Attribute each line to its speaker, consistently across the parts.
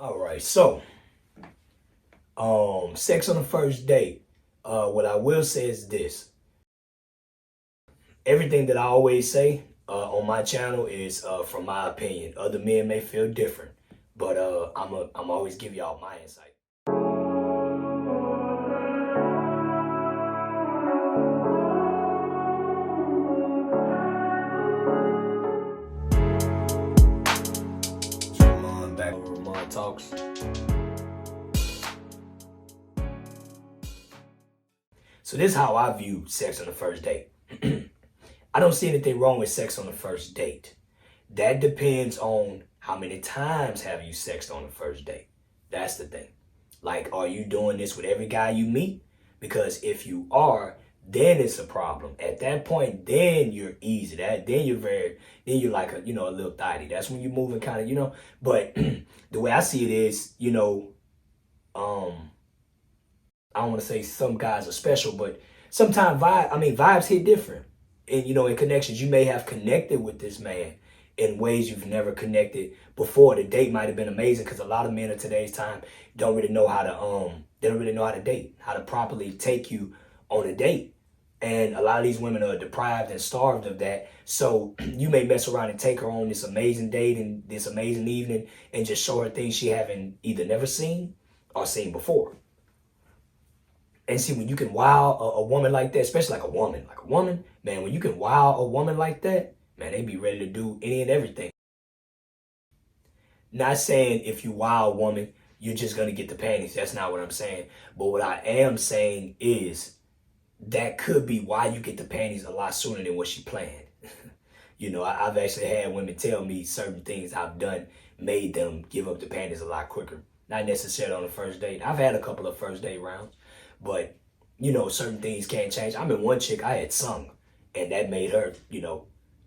Speaker 1: All right, so sex on the first date. What I will say is this: everything that I always say on my channel is from my opinion. Other men may feel different, but I'm always give y'all my insight. So Ramon back over Ramon Talks. So this is how I view sex on the first date. I don't see anything wrong with sex on the first date. That depends on how many times have you sexed on the first date. That's the thing. Like, are you doing this with every guy you meet? Because if you are, then it's a problem. At that point, then you're easy. Then you're like a little thotty. That's when you're moving kind of, But the way I see it is, I don't want to say some guys are special, but sometimes vibes hit different. And, in connections, you may have connected with this man in ways you've never connected before. The date might have been amazing because a lot of men of today's time don't really know how to date, how to properly take you on a date. And a lot of these women are deprived and starved of that. So you may mess around and take her on this amazing date and this amazing evening and just show her things she haven't either never seen or seen before. And see, when you can wow a woman like that, especially like a woman, man, when you can wow a woman like that, man, they be ready to do any and everything. Not saying if you wow a woman, you're just going to get the panties. That's not what I'm saying. But what I am saying is that could be why you get the panties a lot sooner than what she planned. I've actually had women tell me certain things I've done made them give up the panties a lot quicker. Not necessarily on the first date. I've had a couple of first date rounds. But, certain things can't change. I mean, one chick I had sung, and that made her,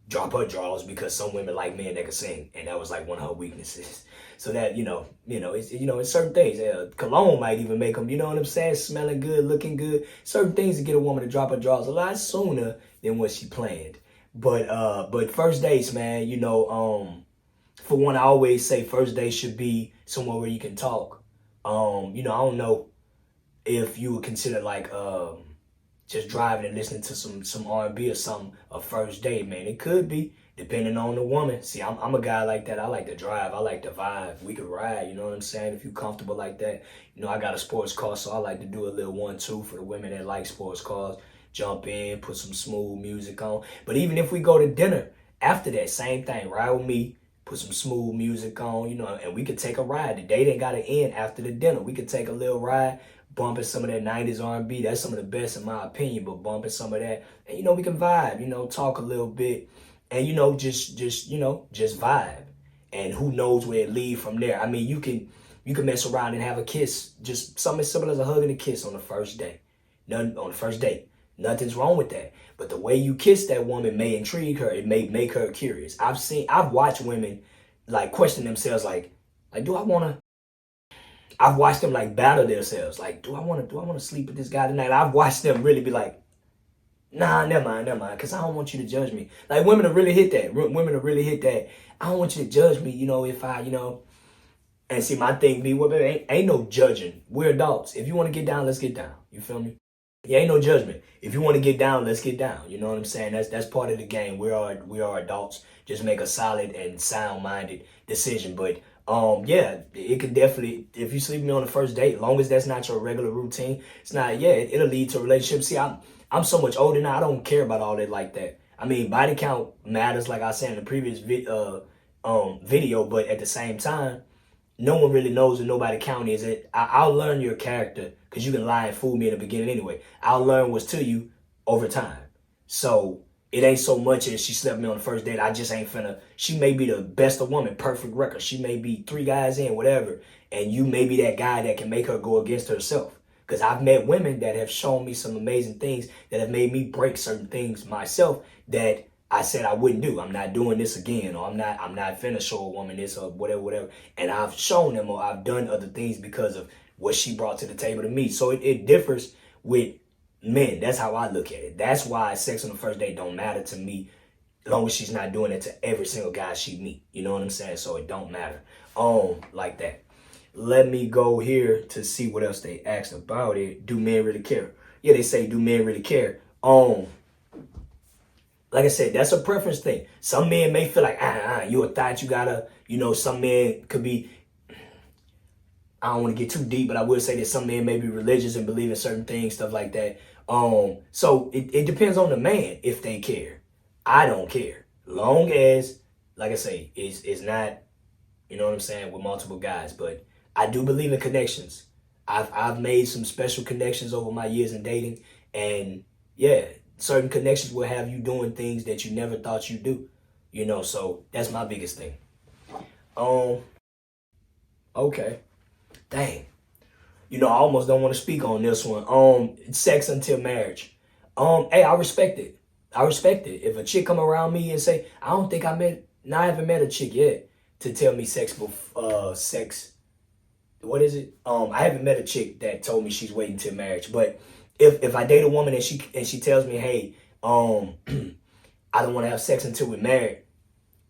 Speaker 1: drop her drawers because some women like men that can sing, and that was like one of her weaknesses. So that, it's certain things. Cologne might even make them, you know what I'm saying, smelling good, looking good. Certain things to get a woman to drop her drawers a lot sooner than what she planned. But first dates, man, for one, I always say first date should be somewhere where you can talk. I don't know if you would consider like just driving and listening to some R&B or something a first date, man. It could be, depending on the woman. See, I'm a guy like that. I like to drive. I like to vibe. We could ride, you know what I'm saying? If you're comfortable like that. I got a sports car, so I like to do a little 1-2 for the women that like sports cars. Jump in, put some smooth music on. But even if we go to dinner, after that, same thing. Ride with me, put some smooth music on, and we could take a ride. The date ain't got to end after the dinner. We could take a little ride, bumping some of that 90s R&B. That's some of the best in my opinion, but bumping some of that. And, we can vibe, talk a little bit and, just vibe. And who knows where it leads from there. I mean, you can mess around and have a kiss, just something as simple as a hug and a kiss on the first day. On the first date. Nothing's wrong with that. But the way you kiss that woman may intrigue her. It may make her curious. I've watched women like question themselves like do I want to? I've watched them like battle themselves. Like, do I want to sleep with this guy tonight? I've watched them really be like, nah, never mind, because I don't want you to judge me. Like, women have really hit that. I don't want you to judge me, if I, And see, my thing be, well, ain't no judging. We're adults. If you want to get down, let's get down. You feel me? Yeah, ain't no judgment. If you want to get down, let's get down. You know what I'm saying? That's part of the game. We are adults. Just make a solid and sound-minded decision. But yeah, it could definitely, if you sleep with me on the first date, as long as that's not your regular routine, it's not, it'll lead to a relationship. See, I'm so much older now, I don't care about all that like that. I mean, body count matters, like I said in the previous video, but at the same time, no one really knows what nobody count is. I'll learn your character, because you can lie and fool me in the beginning anyway. I'll learn what's to you over time. So it ain't so much as she slept with me on the first date. I just ain't finna. She may be the best of woman, perfect record. She may be 3 guys in, whatever. And you may be that guy that can make her go against herself. Because I've met women that have shown me some amazing things that have made me break certain things myself that I said I wouldn't do. I'm not doing this again, or I'm not finna show a woman this or whatever. And I've shown them, or I've done other things because of what she brought to the table to me. So it differs with men. That's how I look at it. That's why sex on the first date don't matter to me, as long as she's not doing it to every single guy she meet. You know what I'm saying? So it don't matter. Like that. let me go here to see what else they asked about it. Do men really care? Yeah, they say, do men really care? Like I said, that's a preference thing. Some men may feel like, you a thought, you gotta, some men could be, I don't want to get too deep, but I will say that some men may be religious and believe in certain things, stuff like that. So it depends on the man if they care. I don't care. Long as, like I say, it's not, you know what I'm saying, with multiple guys. But I do believe in connections. I've made some special connections over my years in dating. And yeah, certain connections will have you doing things that you never thought you'd do. So that's my biggest thing. Okay. Dang. I almost don't want to speak on this one. Sex until marriage. Hey, I respect it. I respect it. If a chick come around me and say, I haven't met a chick yet to tell me sex, what is it? I haven't met a chick that told me she's waiting till marriage. But if I date a woman and she tells me, hey, I don't want to have sex until we're married,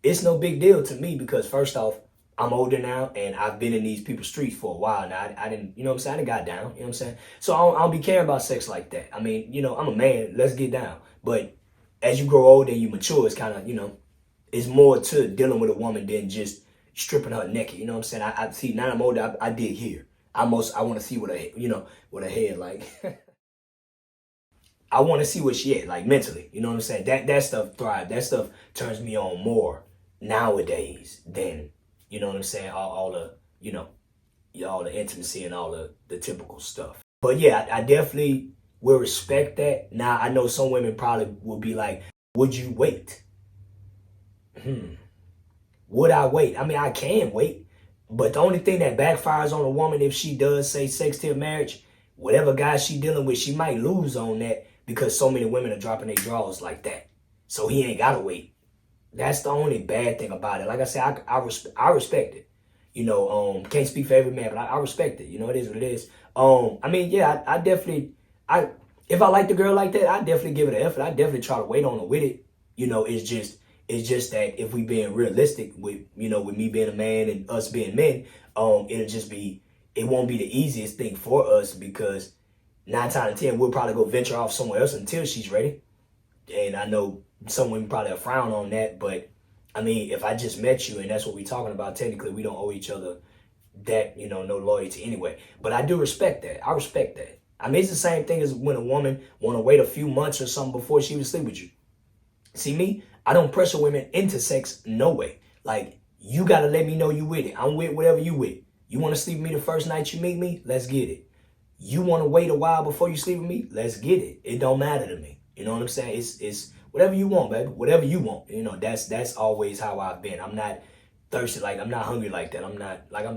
Speaker 1: it's no big deal to me because first off, I'm older now and I've been in these people's streets for a while now. I didn't, you know what I'm saying? I done got down, you know what I'm saying? So I don't be caring about sex like that. I mean, I'm a man, let's get down. But as you grow older and you mature, it's kind of, it's more to dealing with a woman than just stripping her naked. You know what I'm saying? I see, now I'm older, I dig here. I want to see what her head like. I want to see what she at, like mentally. You know what I'm saying? That stuff thrives. That stuff turns me on more nowadays than, you know what I'm saying, all the, all the intimacy and all the typical stuff. But yeah, I definitely will respect that. Now, I know some women probably will be like, would you wait? Would I wait? I mean, I can wait. But the only thing that backfires on a woman if she does say sex till marriage, whatever guy she dealing with, she might lose on that because so many women are dropping their drawers like that. So he ain't got to wait. That's the only bad thing about it. Like I said, I respect it. Can't speak for every man, but I respect it. It is what it is. I mean, yeah, I definitely, if I like the girl like that, I definitely give it an effort. I definitely try to wait on her with it. It's just that if we being realistic with, with me being a man and us being men, it won't be the easiest thing for us because 9 times out of 10, we'll probably go venture off somewhere else until she's ready. And I know some women probably have frowned on that, but I mean, if I just met you and that's what we're talking about, technically we don't owe each other that, no loyalty anyway. But I do respect that. I respect that. I mean, it's the same thing as when a woman want to wait a few months or something before she would sleep with you. See me, I don't pressure women into sex, no way. Like, you got to let me know you with it. I'm with whatever you with. You want to sleep with me the first night you meet me? Let's get it. You want to wait a while before you sleep with me? Let's get it. It don't matter to me. You know what I'm saying? It's whatever you want, baby. Whatever you want. That's always how I've been. I'm not thirsty, like I'm not hungry like that. I'm not like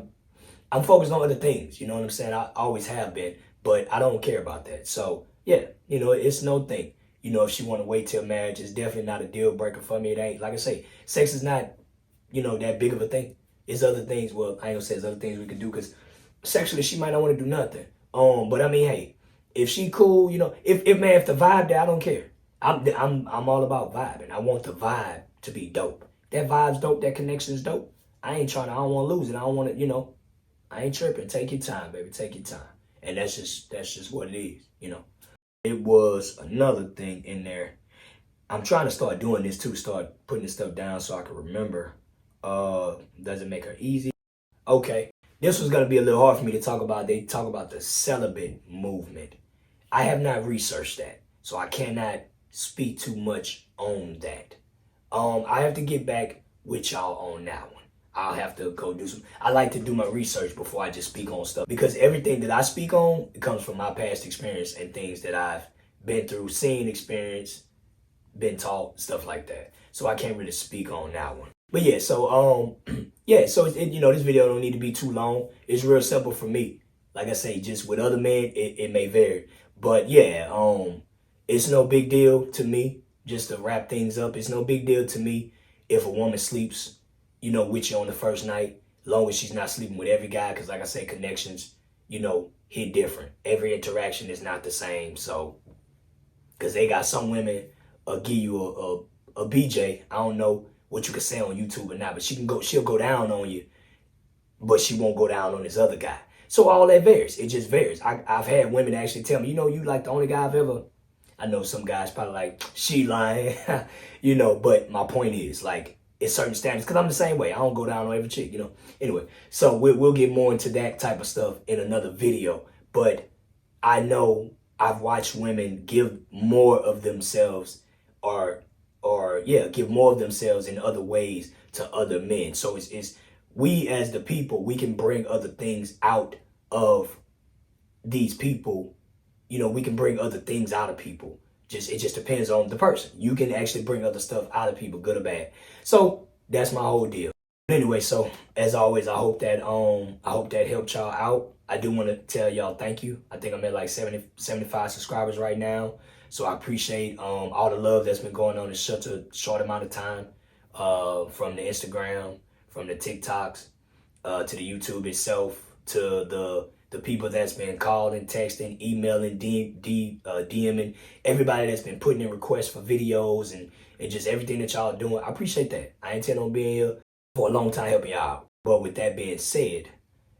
Speaker 1: I'm focused on other things. You know what I'm saying? I always have been, but I don't care about that. So yeah, it's no thing. If she want to wait till marriage, it's definitely not a deal breaker for me. It ain't, like I say, sex is not, that big of a thing. It's other things. Well, I ain't gonna say it's other things we can do because sexually she might not want to do nothing. But I mean, hey, if she cool, if the vibe there, I don't care. I'm all about vibing. I want the vibe to be dope. That vibe's dope. That connection's dope. I don't want to lose it. I don't want to, I ain't tripping. Take your time, baby. Take your time. And that's just what it is, It was another thing in there. I'm trying to start doing this too. Start putting this stuff down so I can remember. Does it make her easy? Okay. This was going to be a little hard for me to talk about. They talk about the celibate movement. I have not researched that, so I cannot speak too much on that. I have to get back with y'all on that one. I'll have to go do some. I like to do my research before I just speak on stuff because everything that I speak on comes from my past experience and things that I've been through, seen, experienced, been taught, stuff like that. So I can't really speak on that one. But yeah, so so this video don't need to be too long. It's real simple for me. Like I say, just with other men, it may vary. But yeah, it's no big deal to me. Just to wrap things up, it's no big deal to me if a woman sleeps, with you on the first night, long as she's not sleeping with every guy. Because like I say, connections, hit different. Every interaction is not the same. So, because they got some women give you a BJ. I don't know what you can say on YouTube or not, but she'll go down on you but she won't go down on this other guy. So all that varies. It just varies. I've had women actually tell me, you like the only guy I've ever. I know some guys probably like, she lying, but my point is, like, it's certain standards, because I'm the same way. I don't go down on every chick, Anyway, so we'll get more into that type of stuff in another video. But I know I've watched women give more of themselves give more of themselves in other ways to other men. So it's we as the people, we can bring other things out of these people. We can bring other things out of people. It just depends on the person. You can actually bring other stuff out of people, good or bad. So that's my whole deal. But anyway, so as always, I hope that helped y'all out. I do want to tell y'all thank you. I think I'm at like 75 subscribers right now. So I appreciate all the love that's been going on in such a short amount of time. From the Instagram, from the TikToks, to the YouTube itself, to the people that's been calling, texting, emailing, DMing, everybody that's been putting in requests for videos and just everything that y'all doing. I appreciate that. I intend on being here for a long time helping y'all out. But with that being said,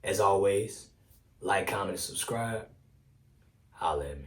Speaker 1: as always, like, comment, and subscribe. Holla at me.